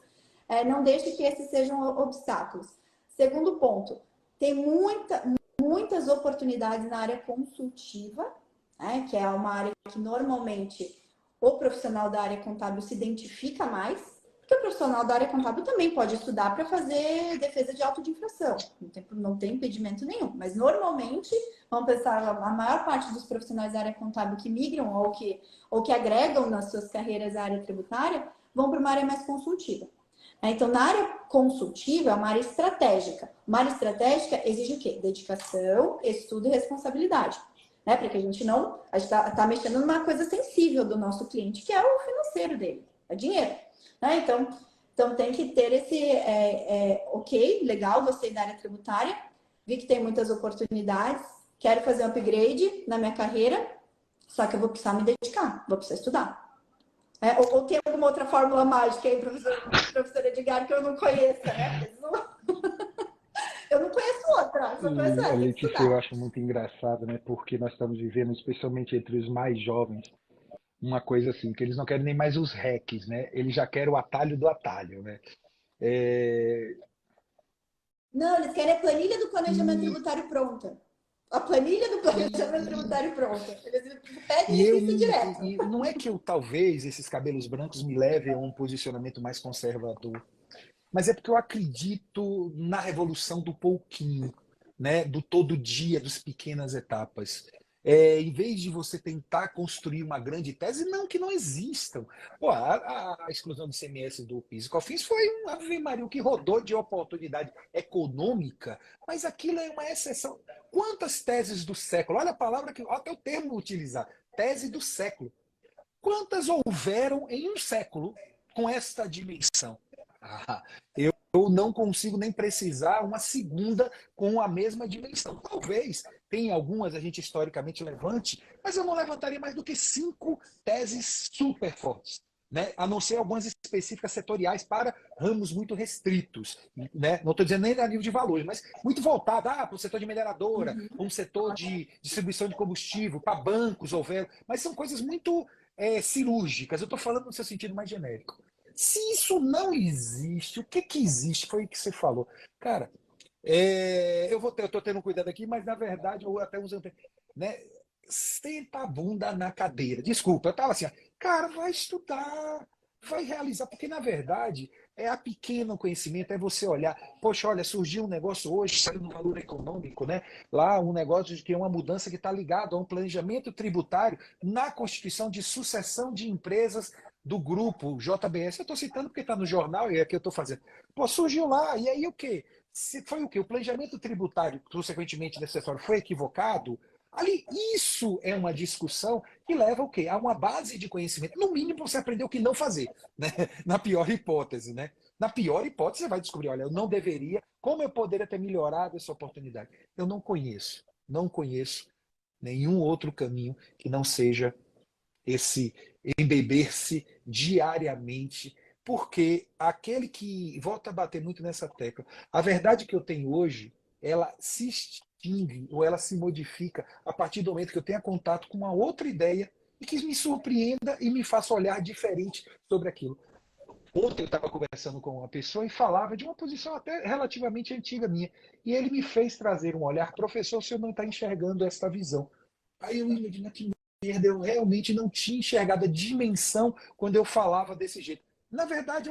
não deixe que esses sejam obstáculos. Segundo ponto, tem muitas oportunidades na área consultiva, né, que é uma área que normalmente o profissional da área contábil se identifica mais, porque o profissional da área contábil também pode estudar para fazer defesa de auto de infração. Não tem impedimento nenhum. Mas normalmente, vamos pensar, a maior parte dos profissionais da área contábil que migram ou que agregam nas suas carreiras a área tributária, vão para uma área mais consultiva. Então, na área consultiva, é uma área estratégica. Uma área estratégica exige o quê? Dedicação, estudo e responsabilidade. Né? Porque a gente está mexendo numa coisa sensível do nosso cliente, que é o financeiro dele, é dinheiro. Né? Então tem que ter esse, ok, legal, gostei da área tributária, vi que tem muitas oportunidades, quero fazer um upgrade na minha carreira, só que eu vou precisar me dedicar, vou precisar estudar. Ou tem alguma outra fórmula mágica aí, professor Edgar, que eu não conheça, né? Eu não conheço outra, só conheço essa, tem que Letícia, eu estudar. acho muito engraçado, né? Porque nós estamos vivendo, especialmente entre os mais jovens, uma coisa assim, que eles não querem nem mais os hacks, né? Eles já querem o atalho do atalho, né? É, Não, eles querem a planilha do planejamento e, tributário pronta. A planilha do planejamento e, tributário pronta. Eles pedem e eu isso direto. e não é que eu talvez esses cabelos brancos me levem a um posicionamento mais conservador, mas é porque eu acredito na revolução do pouquinho, né? Do todo dia, das pequenas etapas. Em vez de você tentar construir uma grande tese, não que não existam. Pô, a exclusão do CMS do PIS e COFINS foi um Ave Maria que rodou de oportunidade econômica, mas aquilo é uma exceção. Quantas teses do século? Olha a palavra que, olha até o termo utilizar, tese do século. Quantas houveram em um século com esta dimensão? Eu não consigo nem precisar uma segunda com a mesma dimensão. Talvez tenha algumas a gente historicamente levante, mas eu não levantaria mais do que 5 teses super fortes. Né? A não ser algumas específicas setoriais para ramos muito restritos. Né? Não estou dizendo nem a nível de valores, mas muito voltado para o setor de mineradora, para um setor de distribuição de combustível, para bancos, houver, mas são coisas muito cirúrgicas. Eu estou falando no seu sentido mais genérico. Se isso não existe, o que que existe? Foi o que você falou. Cara, eu estou tendo cuidado aqui, mas na verdade, eu até usando, né? Senta a bunda na cadeira. Desculpa, eu estava assim, ó, cara, vai estudar, vai realizar, porque na verdade é a pequeno conhecimento, é você olhar, poxa, olha, surgiu um negócio hoje, saiu no valor econômico, né? Lá um negócio de que é uma mudança que está ligado a um planejamento tributário na constituição de sucessão de empresas do grupo JBS. Eu estou citando porque está no jornal e é que eu estou fazendo. Pô, surgiu lá, e aí o quê? Se foi o quê? O planejamento tributário, consequentemente necessário, foi equivocado? Ali, isso é uma discussão que leva o quê? A uma base de conhecimento. No mínimo, você aprender o que não fazer, né? Na pior hipótese, né? Na pior hipótese, você vai descobrir, olha, eu não deveria, como eu poderia ter melhorado essa oportunidade? Eu não conheço nenhum outro caminho que não seja esse embeber-se diariamente, porque aquele que volta a bater muito nessa tecla, a verdade que eu tenho hoje, ela se extingue ou ela se modifica a partir do momento que eu tenha contato com uma outra ideia e que me surpreenda e me faça olhar diferente sobre aquilo. Ontem eu estava conversando com uma pessoa e falava de uma posição até relativamente antiga minha. E ele me fez trazer um olhar, professor, o senhor não está enxergando essa visão. Aí eu imagino que merda, eu realmente não tinha enxergado a dimensão quando eu falava desse jeito. Na verdade,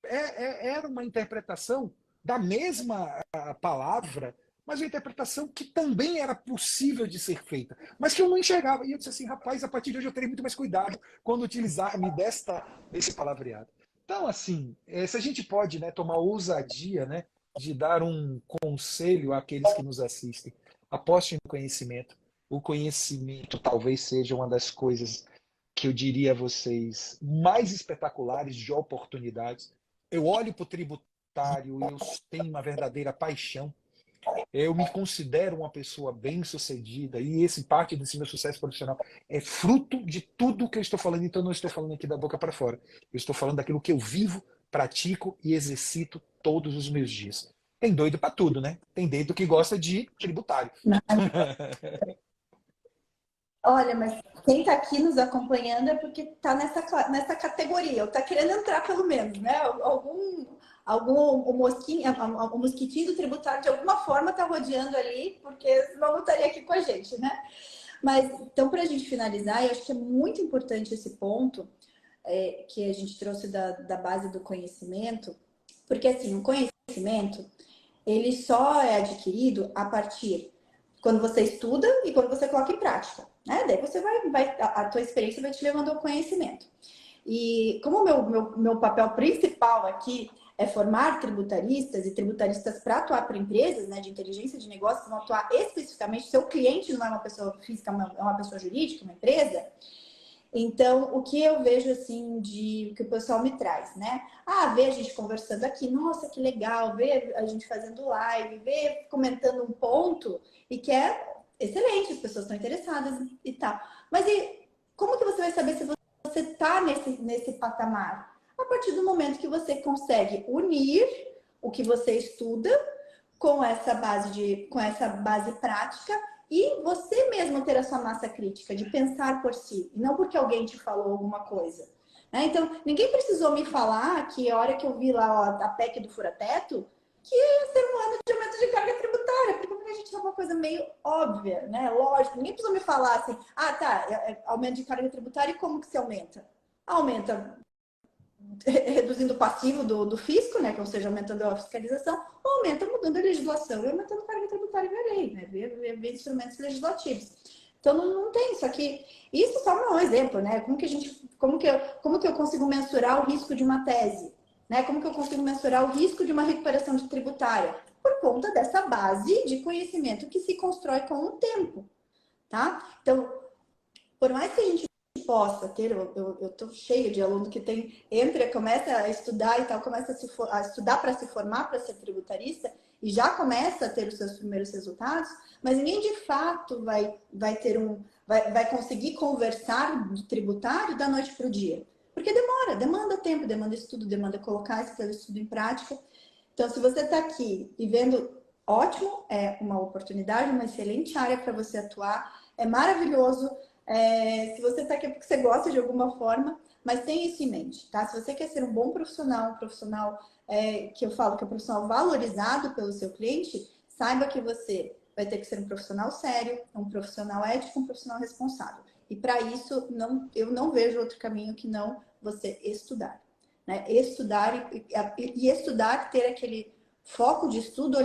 era uma interpretação da mesma palavra, mas uma interpretação que também era possível de ser feita, mas que eu não enxergava. E eu disse assim, rapaz, a partir de hoje eu terei muito mais cuidado quando utilizar-me desse palavreado. Então, assim, se a gente pode, né, tomar ousadia, né, de dar um conselho àqueles que nos assistem, aposte no conhecimento. O conhecimento talvez seja uma das coisas que eu diria a vocês, mais espetaculares de oportunidades. Eu olho para o tributário e eu tenho uma verdadeira paixão. Eu me considero uma pessoa bem-sucedida e esse parte desse meu sucesso profissional é fruto de tudo que eu estou falando. Então, eu não estou falando aqui da boca para fora. Eu estou falando daquilo que eu vivo, pratico e exercito todos os meus dias. Tem doido para tudo, né? Tem doido que gosta de tributário. Olha, mas quem está aqui nos acompanhando é porque está nessa categoria, ou está querendo entrar pelo menos, né? O mosquitinho do tributário de alguma forma está rodeando ali, porque senão não estaria aqui com a gente, né? Mas, então, para a gente finalizar, eu acho que é muito importante esse ponto que a gente trouxe da base do conhecimento, porque, assim, o conhecimento, ele só é adquirido a partir quando você estuda e quando você coloca em prática, né? Daí você a tua experiência vai te levando ao conhecimento. E como o meu papel principal aqui é formar tributaristas e tributaristas para atuar para empresas, né, de inteligência de negócios, vão atuar especificamente, seu cliente não é uma pessoa física, é uma pessoa jurídica, uma empresa. Então, o que eu vejo, assim, que o pessoal me traz, né? Ver a gente conversando aqui, nossa, que legal, ver a gente fazendo live, ver comentando um ponto, e que é excelente, as pessoas estão interessadas e tal. Mas como que você vai saber se você está nesse patamar? A partir do momento que você consegue unir o que você estuda com essa base prática, e você mesmo ter a sua massa crítica, de pensar por si, e não porque alguém te falou alguma coisa. Né? Então, ninguém precisou me falar que a hora que eu vi lá a PEC do fura-teto, que ia ser um ano de aumento de carga tributária, porque a gente é uma coisa meio óbvia, né? Lógico, ninguém precisou me falar assim, aumento de carga tributária, e como que se aumenta? Aumenta reduzindo o passivo do fisco, né, ou seja, aumentando a fiscalização, ou aumenta mudando a legislação e aumentando a carga tributária via lei, né, via instrumentos legislativos. Então, não tem isso aqui. Isso só é um exemplo, né? Como que eu consigo mensurar o risco de uma tese? Né? Como que eu consigo mensurar o risco de uma recuperação de tributária? Por conta dessa base de conhecimento que se constrói com o tempo, tá? Então, por mais que a gente possa ter, eu tô cheia de aluno que começa a estudar e tal, começa a estudar para se formar, para ser tributarista, e já começa a ter os seus primeiros resultados, mas ninguém de fato vai conseguir conversar de tributário da noite para o dia. Porque demanda tempo, demanda estudo, demanda colocar esse estudo em prática. Então, se você está aqui e vendo, ótimo, é uma oportunidade, uma excelente área para você atuar, é maravilhoso. Se você está aqui é porque você gosta de alguma forma, mas tenha isso em mente, tá? Se você quer ser um bom profissional, que eu falo que é um profissional valorizado pelo seu cliente, saiba que você vai ter que ser um profissional sério, um profissional ético, um profissional responsável. E para isso, eu não vejo outro caminho que não você estudar. Né? Estudar e estudar, ter aquele foco de estudo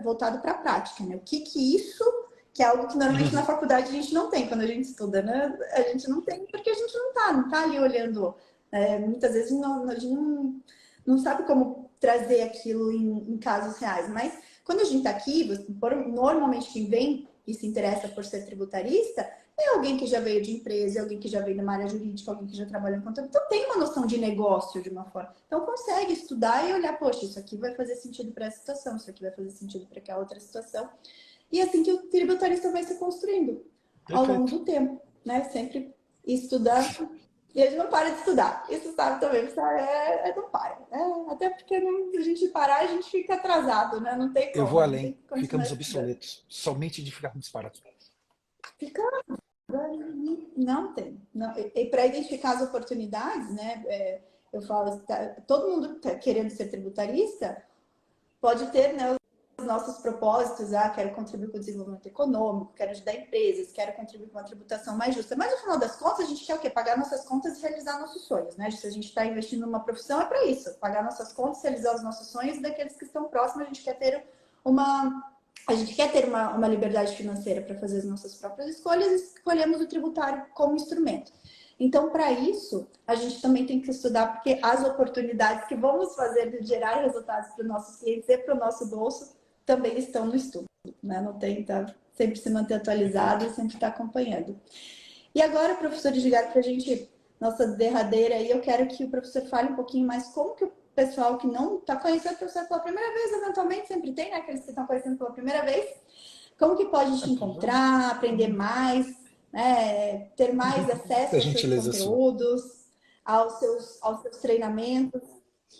voltado para a prática. Né? O que isso... que é algo que normalmente na faculdade a gente não tem quando a gente estuda, né? A gente não tem porque a gente não tá ali olhando. Muitas vezes a gente não sabe como trazer aquilo em casos reais. Mas quando a gente está aqui, normalmente quem vem e se interessa por ser tributarista é alguém que já veio de empresa, é alguém que já veio numa área jurídica, alguém que já trabalha em contabilidade. Então tem uma noção de negócio de uma forma. Então consegue estudar e olhar, poxa, isso aqui vai fazer sentido para essa situação, isso aqui vai fazer sentido para aquela outra situação. E assim que o tributarista vai se construindo ao longo do tempo, né? Sempre estudar. E a gente não para de estudar. Isso sabe também, não para. Até porque se a gente parar, a gente fica atrasado, né? Não tem como. Eu vou além, ficamos obsoletos. Somente de ficarmos parados. Não tem. Não. E para identificar as oportunidades, né? Eu falo, todo mundo tá querendo ser tributarista pode ter, né? Os nossos propósitos, quero contribuir com o desenvolvimento econômico, quero ajudar empresas, quero contribuir com uma tributação mais justa. Mas no final das contas, a gente quer o quê? Pagar nossas contas e realizar nossos sonhos, né? Se a gente está investindo numa profissão, é para isso, pagar nossas contas, realizar os nossos sonhos, e daqueles que estão próximos, a gente quer ter uma liberdade financeira para fazer as nossas próprias escolhas, e escolhemos o tributário como instrumento. Então, para isso, a gente também tem que estudar, porque as oportunidades que vamos fazer de gerar resultados para os nossos clientes e para o nosso bolso também estão no estudo, né? Não tem, tá? Sempre se manter atualizado e sempre estar acompanhando. E agora, professor Edgar, para a gente nossa derradeira aí, eu quero que o professor fale um pouquinho mais como que o pessoal que não está conhecendo o professor pela primeira vez, eventualmente sempre tem, né? Aqueles que estão conhecendo pela primeira vez, como que pode te encontrar, aprender mais, né? Ter mais acesso Da aos seus gentileza sua. conteúdos, aos seus treinamentos.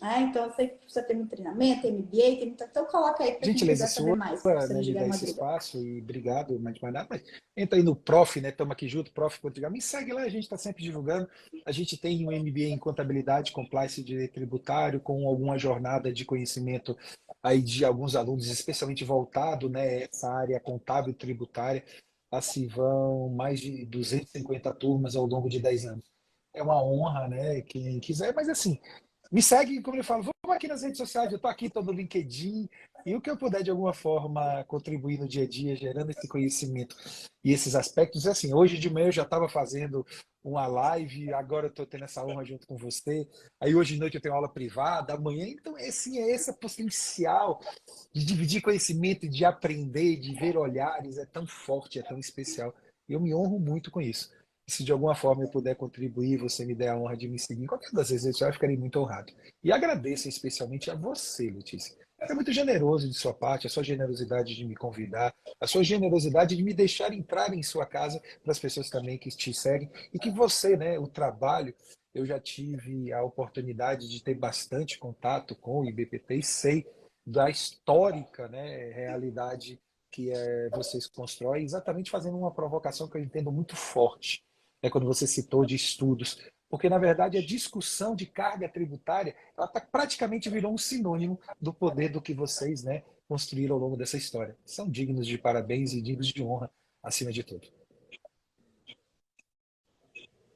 Então, eu sei que precisa ter muito treinamento, tem MBA, tem muita... Então, coloca aí para quem Gentileza quiser saber sua, mais, professor né, me Edgar dar esse Madruga. espaço e obrigado, mais de mais nada. Mas entra aí no Prof, né? Estamos aqui junto, Prof. Portugal. Me segue lá, a gente está sempre divulgando. A gente tem um MBA em Contabilidade, Compliance e Direito Tributário, com alguma jornada de conhecimento aí de alguns alunos, especialmente voltado, né, essa área contábil e tributária. Assim vão mais de 250 turmas ao longo de 10 anos. É uma honra, né? Quem quiser, mas assim, me segue, como eu falo, vamos aqui nas redes sociais, eu estou aqui, estou no LinkedIn, e o que eu puder de alguma forma contribuir no dia a dia, gerando esse conhecimento e esses aspectos. Assim, hoje de manhã eu já estava fazendo uma live, agora eu estou tendo essa honra junto com você. Aí hoje de noite eu tenho aula privada, amanhã, então assim, é esse potencial de dividir conhecimento, de aprender, de ver olhares, é tão forte, é tão especial. E eu me honro muito com isso. E se de alguma forma eu puder contribuir, você me der a honra de me seguir em qualquer das redes eu ficarei muito honrado. E agradeço especialmente a você, Letícia. É muito generoso de sua parte, a sua generosidade de me convidar, a sua generosidade de me deixar entrar em sua casa para as pessoas também que te seguem e que você, né, o trabalho, eu já tive a oportunidade de ter bastante contato com o IBPT e sei da histórica, né, realidade que vocês constroem, exatamente fazendo uma provocação que eu entendo muito forte, quando você citou de estudos, porque na verdade a discussão de carga tributária ela praticamente virou um sinônimo do poder do que vocês, né, construíram ao longo dessa história. São dignos de parabéns e dignos de honra acima de tudo.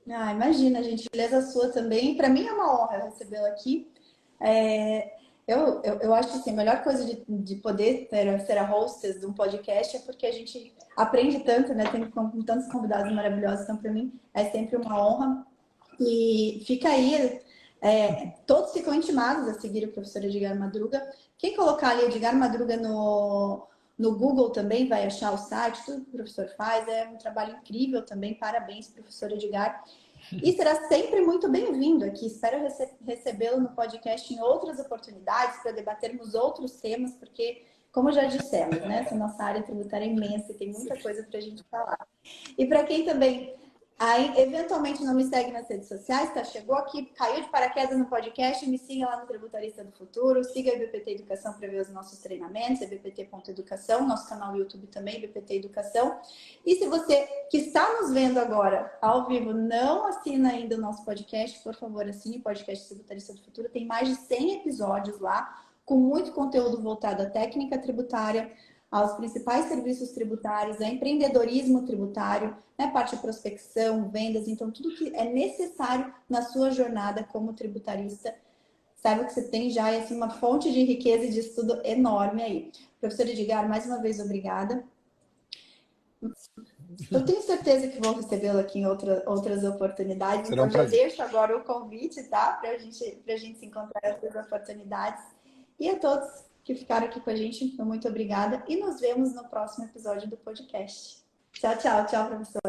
Imagina, gentileza sua também. Para mim é uma honra recebê-la aqui. É, eu acho que assim, a melhor coisa de poder ser a hostess de um podcast é porque a gente aprende tanto, né? Tem com tantos convidados maravilhosos. Então, para mim, é sempre uma honra. E fica aí, todos ficam intimados a seguir o professor Edgar Madruga. Quem colocar ali Edgar Madruga no Google também vai achar o site, tudo que o professor faz. É um trabalho incrível também. Parabéns, professor Edgar. E será sempre muito bem-vindo aqui. Espero recebê-lo no podcast em outras oportunidades para debatermos outros temas, porque, como já dissemos, né, essa nossa área tributária é imensa e tem muita coisa para a gente falar. E para quem também eventualmente não me segue nas redes sociais, tá? Chegou aqui, caiu de paraquedas no podcast, me siga lá no Tributarista do Futuro, siga a BPT Educação para ver os nossos treinamentos, bpt.educação, nosso canal no YouTube também, BPT Educação. E se você que está nos vendo agora ao vivo não assina ainda o nosso podcast, por favor, assine o podcast Tributarista do Futuro, tem mais de 100 episódios lá, com muito conteúdo voltado à técnica tributária, aos principais serviços tributários, a empreendedorismo tributário, né, parte de prospecção, vendas, então tudo que é necessário na sua jornada como tributarista. Saiba que você tem já assim, uma fonte de riqueza e de estudo enorme aí. Professor Edgar, mais uma vez, obrigada. Eu tenho certeza que vou recebê-lo aqui em outras oportunidades, Será um então já prazer. deixo agora o convite, tá? Para a gente se encontrar em outras oportunidades. E a todos que ficaram aqui com a gente, muito obrigada. E nos vemos no próximo episódio do podcast. Tchau, tchau, tchau, professor.